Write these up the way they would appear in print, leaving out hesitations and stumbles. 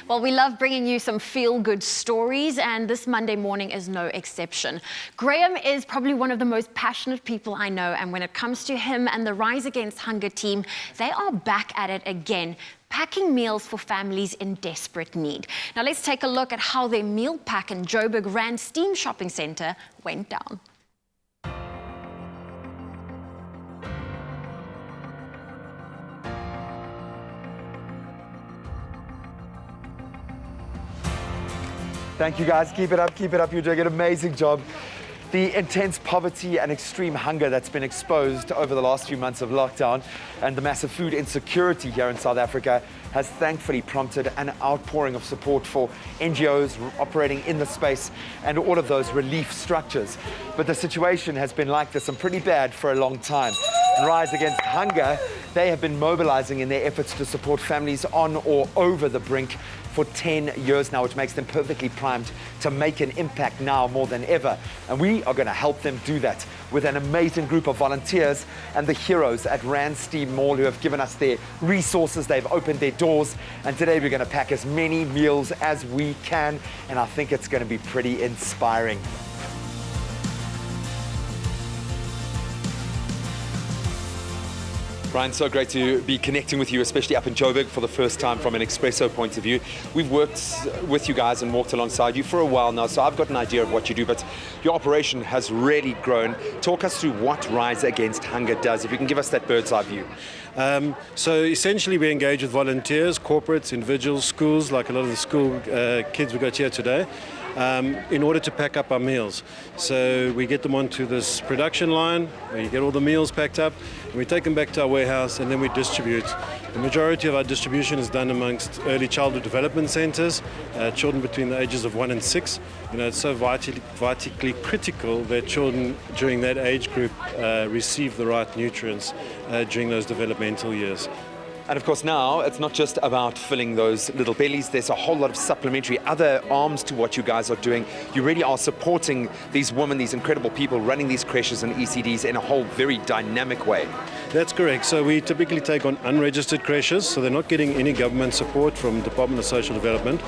Well, we love bringing you some feel-good stories, and this Monday morning is no exception. Graham is probably one of the most passionate people I know, and when it comes to him and the Rise Against Hunger team, they are back at it again, packing meals for families in desperate need. Now let's take a look at how their meal pack in Joburg Rand Steam Shopping Centre went down. Thank you guys, keep it up, you're doing an amazing job. The intense poverty and extreme hunger that's been exposed over the last few months of lockdown and the massive food insecurity here in South Africa has thankfully prompted an outpouring of support for NGOs operating in the space and all of those relief structures. But the situation has been like this and pretty bad for a long time. Rise Against Hunger, they have been mobilizing in their efforts to support families on or over the brink for 10 years now, which makes them perfectly primed to make an impact now more than ever. And we are going to help them do that with an amazing group of volunteers and the heroes at Rand Steam Mall who have given us their resources. They've opened their doors, and today we're going to pack as many meals as we can, and I think it's going to be pretty inspiring. Brian, so great to be connecting with you, especially up in Joburg for the first time from an Expresso point of view. We've worked with you guys and walked alongside you for a while now, so I've got an idea of what you do, but your operation has really grown. Talk us through what Rise Against Hunger does, if you can give us that bird's eye view. So essentially we engage with volunteers, corporates, individuals, schools, like a lot of the school kids we got here today, in order to pack up our meals. So we get them onto this production line, where you get all the meals packed up, and we take them back to our warehouse and then we distribute. The majority of our distribution is done amongst early childhood development centres, children between the ages of 1 and 6. You know, it's so vitally critical that children during that age group receive the right nutrients during those developmental years. And of course now, it's not just about filling those little bellies, there's a whole lot of supplementary other arms to what you guys are doing. You really are supporting these women, these incredible people running these creches and ECDs in a whole very dynamic way. That's correct. So we typically take on unregistered creches, so they're not getting any government support from Department of Social Development.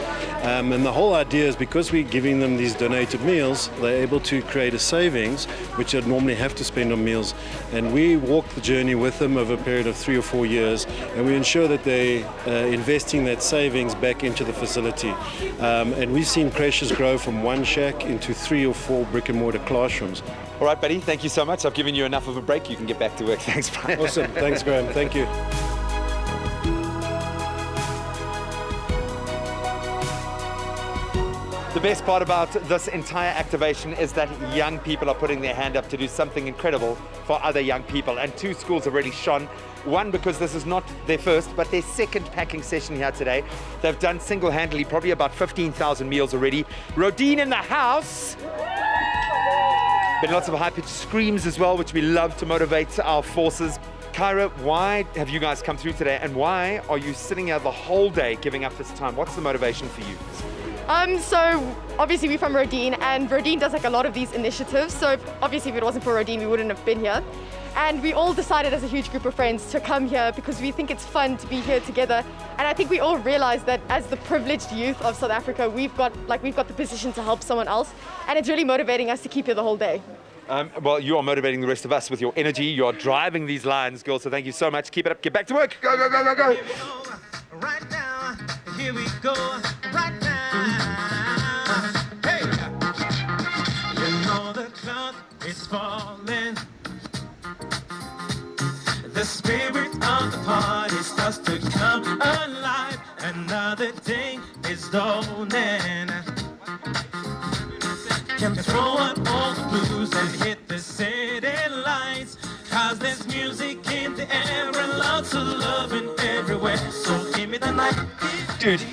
And the whole idea is because we're giving them these donated meals, they're able to create a savings, which they'd normally have to spend on meals. And we walk the journey with them over a period of 3 or 4 years, and we ensure that they're investing that savings back into the facility. And we've seen creches grow from 1 shack into 3 or 4 brick and mortar classrooms. All right, buddy, thank you so much. I've given you enough of a break. You can get back to work. Thanks, Brian. Awesome. Thanks, Graham. Thank you. The best part about this entire activation is that young people are putting their hand up to do something incredible for other young people. And 2 schools have already shone. One, because this is not their first, but their second packing session here today. They've done single-handedly probably about 15,000 meals already. Rodine in the house. Been lots of high-pitched screams as well, which we love to motivate our forces. Kyra, why have you guys come through today, and why are you sitting here the whole day giving up this time? What's the motivation for you? So obviously we're from Rodine, and Rodine does like a lot of these initiatives. So obviously if it wasn't for Rodine, we wouldn't have been here. And we all decided as a huge group of friends to come here because we think it's fun to be here together. And I think we all realize that as the privileged youth of South Africa, we've got the position to help someone else. And it's really motivating us to keep here the whole day. Well, you are motivating the rest of us with your energy. You are driving these lines, girls, so thank you so much. Keep it up. Get back to work. Go, go, go, go, go. Right now, here we go. Right now. Hey! You know the clock is falling. The spirit of the party starts to come alive. Another day is dawning. Can throw up all the blues and hit the city lights. Cause there's music in the air and lots of loving everywhere. So give me the night. Dude,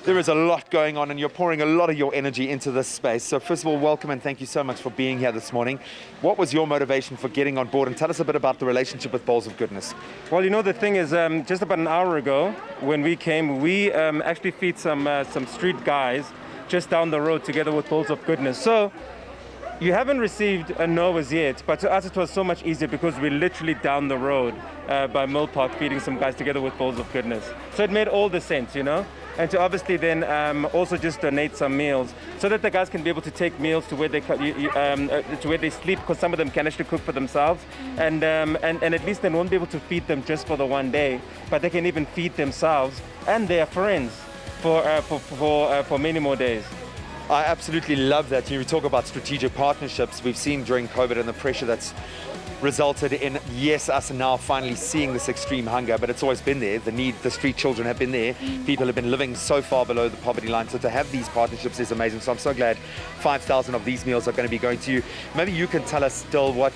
there is a lot going on and you're pouring a lot of your energy into this space. So first of all, welcome and thank you so much for being here this morning. What was your motivation for getting on board? And tell us a bit about the relationship with Bowls of Goodness. Well, you know, the thing is, just about an hour ago when we came, we actually feed some street guys just down the road together with Bowls of Goodness. So you haven't received a no as yet, but to us it was so much easier because we're literally down the road by Mill Park feeding some guys together with Bowls of Goodness. So it made all the sense, you know? And to obviously then also just donate some meals so that the guys can be able to take meals to where they to where they sleep, because some of them can actually cook for themselves, and at least they won't be able to feed them just for the one day, but they can even feed themselves and their friends for many more days. I absolutely love that. You talk about strategic partnerships. We've seen during COVID and the pressure that's resulted in, yes, us now finally seeing this extreme hunger, but it's always been there. The need, the street children have been there. People have been living so far below the poverty line. So to have these partnerships is amazing. So I'm so glad 5,000 of these meals are going to be going to you. Maybe you can tell us still what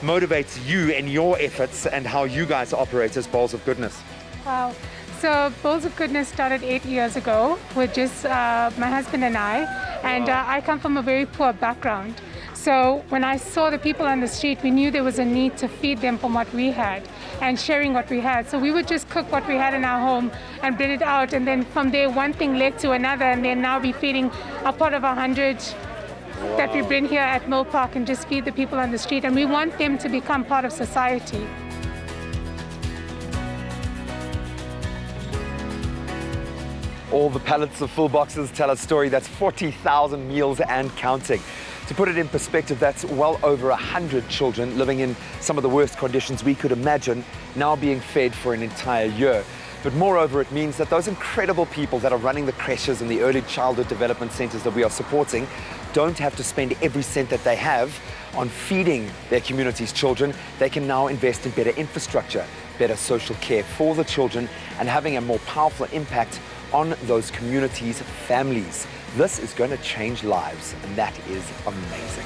motivates you in your efforts and how you guys operate as Bowls of Goodness. Wow. So Bowls of Goodness started 8 years ago with just my husband and I, and I come from a very poor background. So when I saw the people on the street, we knew there was a need to feed them from what we had and sharing what we had. So we would just cook what we had in our home and bring it out, and then from there one thing led to another, and then now we're feeding a pot of 100 that we bring here at Mill Park and just feed the people on the street, and we want them to become part of society. All the pallets of full boxes tell a story. That's 40,000 meals and counting. To put it in perspective, that's well over 100 children living in some of the worst conditions we could imagine, now being fed for an entire year. But moreover, it means that those incredible people that are running the creches and the early childhood development centers that we are supporting don't have to spend every cent that they have on feeding their community's children. They can now invest in better infrastructure, better social care for the children, and having a more powerful impact on those communities' families. This is going to change lives, and that is amazing.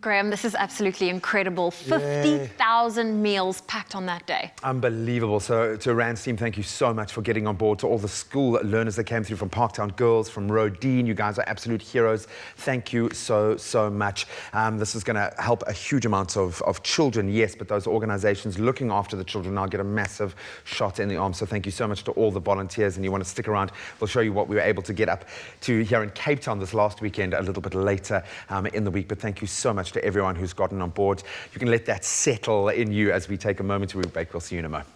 Graham, this is absolutely incredible. 50,000 meals packed on that day. Unbelievable. So to Rand's team, thank you so much for getting on board. To all the school learners that came through from Parktown Girls, from Rodine, you guys are absolute heroes. Thank you so, so much. This is going to help a huge amount of children, yes, but those organizations looking after the children now get a massive shot in the arm. So thank you so much to all the volunteers, and you want to stick around, we'll show you what we were able to get up to here in Cape Town this last weekend a little bit later in the week. But thank you so much to everyone who's gotten on board. You can let that settle in you as we take a moment to break. We'll see you in a moment.